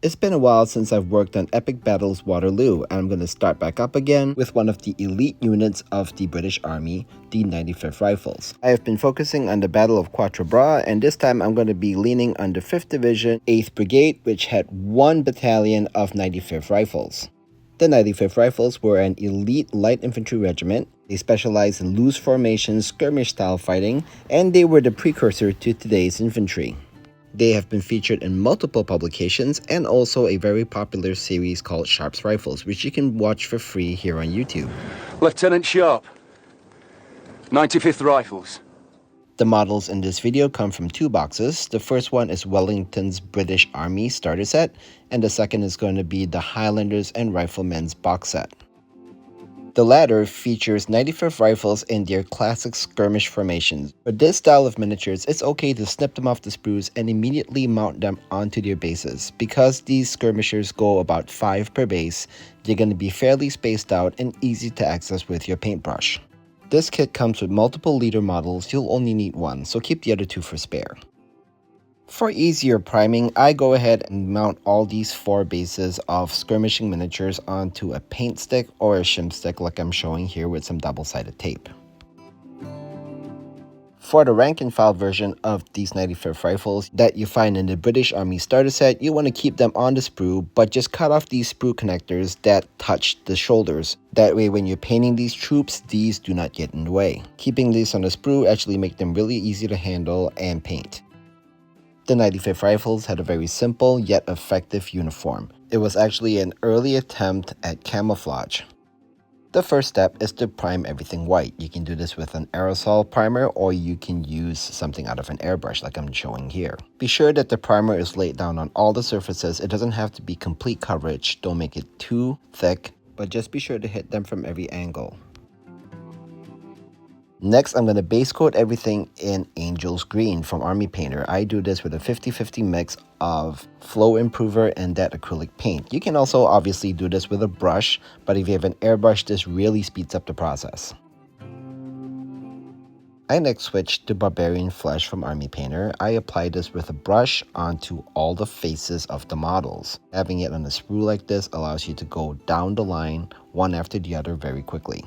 It's been a while since I've worked on Epic Battles Waterloo, and I'm going to start back up again with one of the elite units of the British Army, the 95th Rifles. I have been focusing on the Battle of Quatre Bras, and this time I'm going to be leaning on the 5th Division, 8th Brigade, which had 1 battalion of 95th Rifles. The 95th Rifles were an elite light infantry regiment. They specialized in loose formation, skirmish-style fighting, and they were the precursor to today's infantry. They have been featured in multiple publications and also a very popular series called Sharp's Rifles, which you can watch for free here on YouTube. Lieutenant Sharp, 95th Rifles. The models in this video come from 2 boxes. The first one is Wellington's British Army starter set, and the second is going to be the Highlanders and Riflemen's box set. The latter features 95th Rifles in their classic skirmish formations. For this style of miniatures, it's okay to snip them off the sprues and immediately mount them onto their bases. Because these skirmishers go about 5 per base, they're going to be fairly spaced out and easy to access with your paintbrush. This kit comes with multiple leader models. You'll only need 1, so keep the other 2 for spare. For easier priming, I go ahead and mount all these 4 bases of skirmishing miniatures onto a paint stick or a shim stick like I'm showing here with some double-sided tape. For the rank and file version of these 95th Rifles that you find in the British Army starter set, you want to keep them on the sprue, but just cut off these sprue connectors that touch the shoulders. That way when you're painting these troops, these do not get in the way. Keeping these on the sprue actually make them really easy to handle and paint. The 95th Rifles had a very simple yet effective uniform. It was actually an early attempt at camouflage. The first step is to prime everything white. You can do this with an aerosol primer or you can use something out of an airbrush like I'm showing here. Be sure that the primer is laid down on all the surfaces. It doesn't have to be complete coverage. Don't make it too thick, but just be sure to hit them from every angle. Next, I'm going to base coat everything in Angel's Green from Army Painter. I do this with a 50-50 mix of Flow Improver and that acrylic paint. You can also obviously do this with a brush, but if you have an airbrush, this really speeds up the process. I next switched to Barbarian Flesh from Army Painter. I applied this with a brush onto all the faces of the models. Having it on a sprue like this allows you to go down the line one after the other very quickly.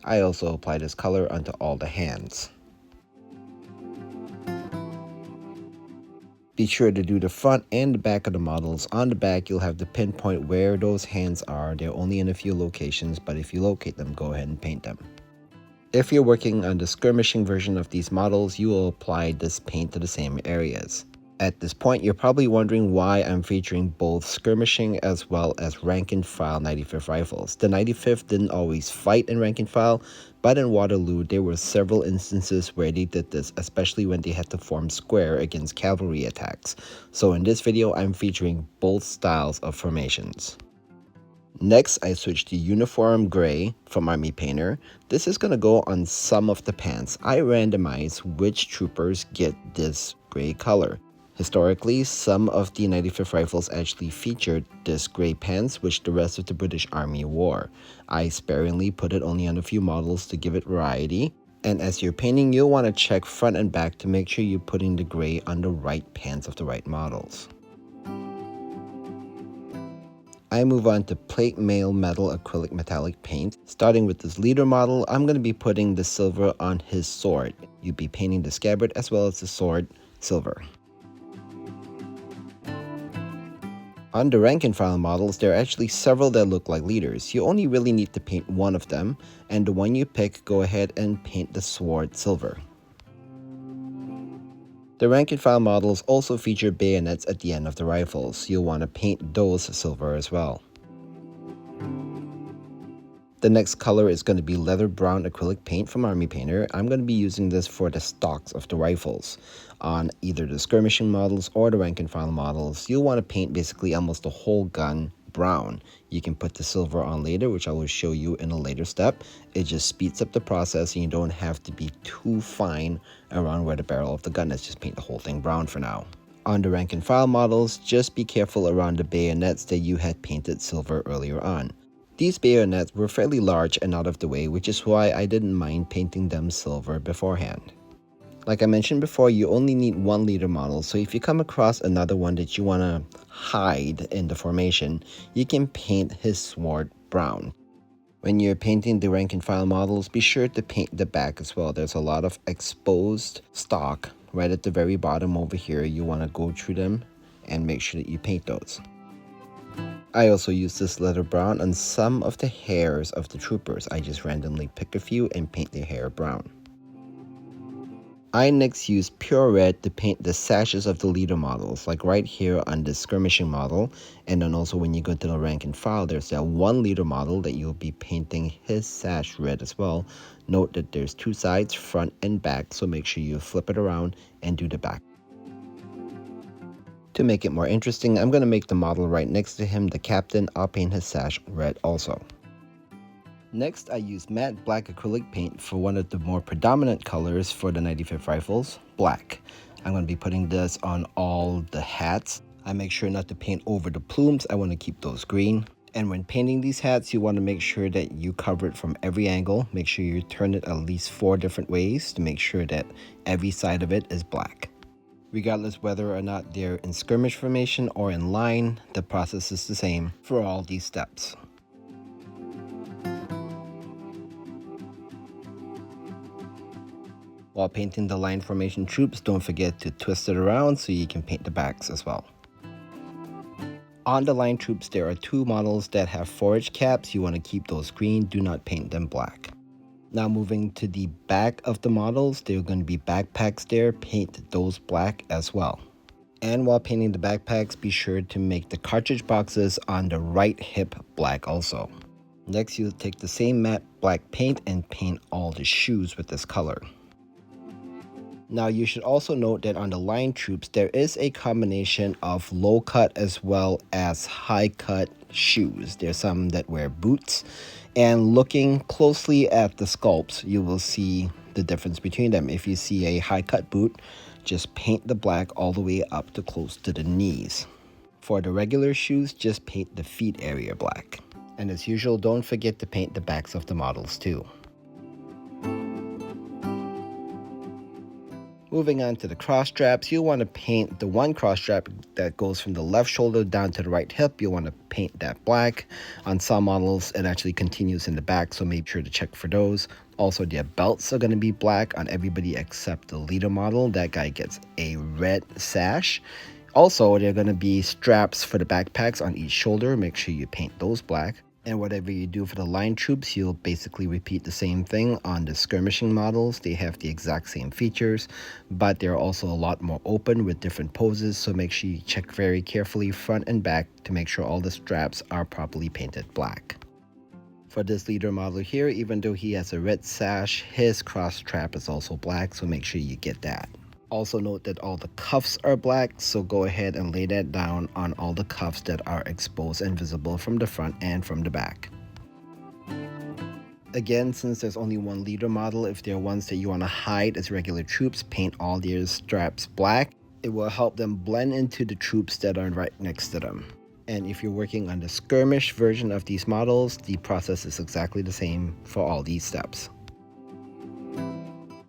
I also apply this color onto all the hands. Be sure to do the front and the back of the models. On the back, you'll have to pinpoint where those hands are. They're only in a few locations, but if you locate them, go ahead and paint them. If you're working on the skirmishing version of these models, you will apply this paint to the same areas. At this point, you're probably wondering why I'm featuring both skirmishing as well as rank and file 95th Rifles. The 95th didn't always fight in rank and file, but in Waterloo, there were several instances where they did this, especially when they had to form square against cavalry attacks. So in this video, I'm featuring both styles of formations. Next, I switched to Uniform Gray from Army Painter. This is going to go on some of the pants. I randomize which troopers get this gray color. Historically, some of the 95th Rifles actually featured this gray pants, which the rest of the British Army wore. I sparingly put it only on a few models to give it variety. And as you're painting, you'll want to check front and back to make sure you're putting the gray on the right pants of the right models. I move on to Plate Mail Metal Acrylic Metallic Paint. Starting with this leader model, I'm going to be putting the silver on his sword. You'll be painting the scabbard as well as the sword silver. On the rank and file models, there are actually several that look like leaders. You only really need to paint one of them, and the one you pick, go ahead and paint the sword silver. The rank and file models also feature bayonets at the end of the rifles. You'll want to paint those silver as well. The next color is going to be leather brown acrylic paint from Army Painter. I'm going to be using this for the stocks of the rifles. On either the skirmishing models or the rank and file models, you'll want to paint basically almost the whole gun brown. You can put the silver on later, which I will show you in a later step. It just speeds up the process and you don't have to be too fine around where the barrel of the gun is. Just paint the whole thing brown for now. On the rank and file models, just be careful around the bayonets that you had painted silver earlier on. These bayonets were fairly large and out of the way, which is why I didn't mind painting them silver beforehand. Like I mentioned before, you only need 1 leader model, so if you come across another one that you want to hide in the formation, you can paint his sword brown. When you're painting the rank and file models, be sure to paint the back as well. There's a lot of exposed stock right at the very bottom over here. You want to go through them and make sure that you paint those. I also use this leather brown on some of the hairs of the troopers. I just randomly pick a few and paint their hair brown. I next use pure red to paint the sashes of the leader models, like right here on the skirmishing model, and then also when you go to the rank and file, there's that 1 leader model that you'll be painting his sash red as well. Note that there's 2 sides, front and back, so make sure you flip it around and do the back. To make it more interesting, I'm going to make the model right next to him, the captain. I'll paint his sash red also. Next, I use matte black acrylic paint for one of the more predominant colors for the 95th Rifles, black. I'm going to be putting this on all the hats. I make sure not to paint over the plumes. I want to keep those green. And when painting these hats, you want to make sure that you cover it from every angle. Make sure you turn it at least 4 different ways to make sure that every side of it is black. Regardless whether or not they're in skirmish formation or in line, the process is the same for all these steps. While painting the line formation troops, don't forget to twist it around so you can paint the backs as well. On the line troops, there are 2 models that have forage caps. You want to keep those green, do not paint them black. Now moving to the back of the models, there are going to be backpacks there. Paint those black as well. And while painting the backpacks, be sure to make the cartridge boxes on the right hip black also. Next, you'll take the same matte black paint and paint all the shoes with this color. Now you should also note that on the line troops, there is a combination of low cut as well as high cut shoes. There's some that wear boots, and looking closely at the sculpts, you will see the difference between them. If you see a high cut boot, just paint the black all the way up to close to the knees. For the regular shoes, just paint the feet area black. And as usual, don't forget to paint the backs of the models too. Moving on to the cross straps, you'll want to paint the one cross strap that goes from the left shoulder down to the right hip. You'll want to paint that black. On some models, it actually continues in the back, so make sure to check for those. Also, their belts are going to be black on everybody except the leader model. That guy gets a red sash. Also, there are going to be straps for the backpacks on each shoulder. Make sure you paint those black. And whatever you do for the line troops, you'll basically repeat the same thing on the skirmishing models. They have the exact same features, but they're also a lot more open with different poses, so make sure you check very carefully front and back to make sure all the straps are properly painted black. For this leader model here, even though he has a red sash, his cross strap is also black, so make sure you get that. Also note that all the cuffs are black, so go ahead and lay that down on all the cuffs that are exposed and visible from the front and from the back. Again, since there's only 1 leader model, if there are ones that you want to hide as regular troops, paint all their straps black. It will help them blend into the troops that are right next to them. And if you're working on the skirmish version of these models, the process is exactly the same for all these steps.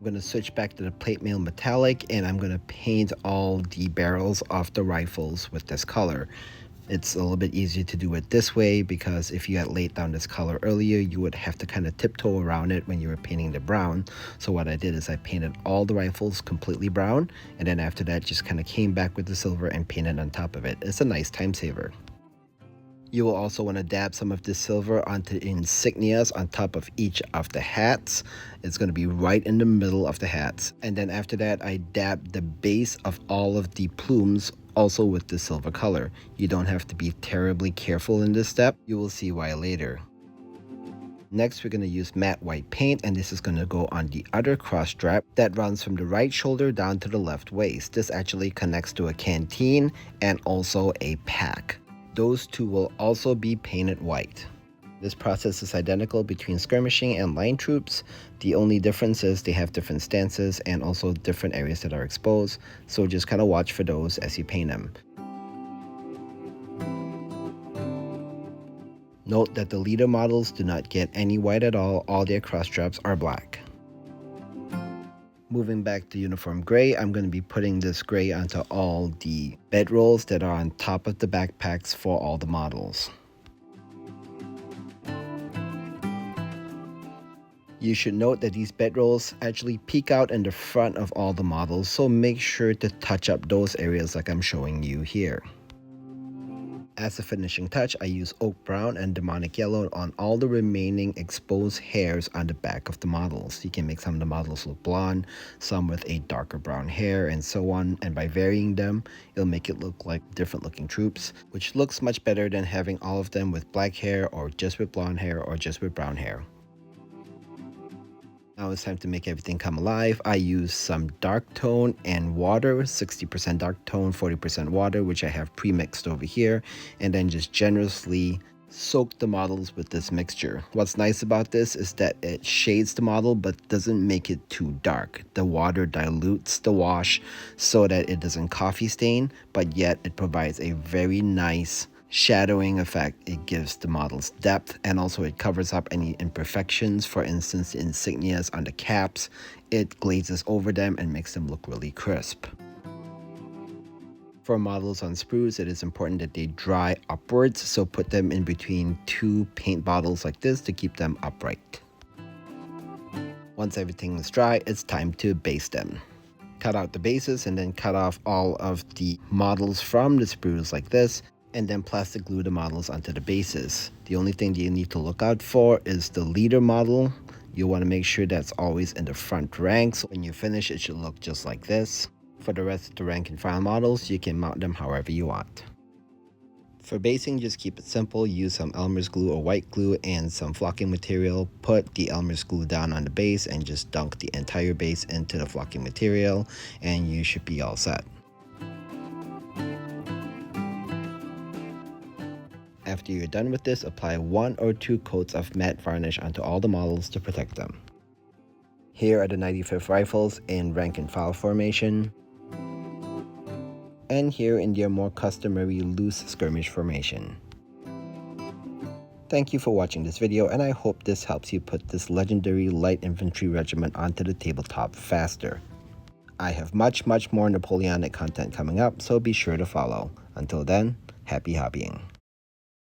I'm going to switch back to the plate mail metallic, and I'm going to paint all the barrels of the rifles with this color. It's a little bit easier to do it this way because if you had laid down this color earlier, you would have to kind of tiptoe around it when you were painting the brown. So what I did is I painted all the rifles completely brown, and then after that just kind of came back with the silver and painted on top of it. It's a nice time saver. You will also want to dab some of this silver onto insignias on top of each of the hats. It's going to be right in the middle of the hats. And then after that, I dab the base of all of the plumes also with the silver color. You don't have to be terribly careful in this step. You will see why later. Next, we're going to use matte white paint, and this is going to go on the other cross strap that runs from the right shoulder down to the left waist. This actually connects to a canteen and also a pack. Those 2 will also be painted white. This process is identical between skirmishing and line troops. The only difference is they have different stances and also different areas that are exposed, so just kind of watch for those as you paint them. Note that the leader models do not get any white at all their cross straps are black. Moving back to uniform gray, I'm going to be putting this gray onto all the bedrolls that are on top of the backpacks for all the models. You should note that these bedrolls actually peek out in the front of all the models, so make sure to touch up those areas like I'm showing you here. As a finishing touch, I use oak brown and demonic yellow on all the remaining exposed hairs on the back of the models. You can make some of the models look blonde, some with a darker brown hair, and so on, and by varying them, it'll make it look like different looking troops, which looks much better than having all of them with black hair or just with blonde hair or just with brown hair. Now it's time to make everything come alive. I use some dark tone and water, 60% dark tone, 40% water, which I have pre-mixed over here, and then just generously soak the models with this mixture. What's nice about this is that it shades the model but doesn't make it too dark. The water dilutes the wash so that it doesn't coffee stain, but yet it provides a very nice shadowing effect. It gives the models depth, and also it covers up any imperfections. For instance, the insignias on the caps, it glazes over them and makes them look really crisp. For models on sprues, it is important that they dry upwards, so put them in between two paint bottles like this to keep them upright. Once everything is dry, it's time to base them. Cut out the bases and then cut off all of the models from the sprues like this, and then plastic glue the models onto the bases. The only thing that you need to look out for is the leader model. You want to make sure that's always in the front rank, so when you finish it should look just like this. For the rest of the rank and file models, you can mount them however you want. For basing, just keep it simple. Use some Elmer's glue or white glue and some flocking material. Put the Elmer's glue down on the base and just dunk the entire base into the flocking material, and you should be all set. After you're done with this, apply 1 or 2 coats of matte varnish onto all the models to protect them. Here are the 95th Rifles in rank and file formation, and here in their more customary loose skirmish formation. Thank you for watching this video, and I hope this helps you put this legendary light infantry regiment onto the tabletop faster. I have much more Napoleonic content coming up, so be sure to follow. Until then, happy hobbying.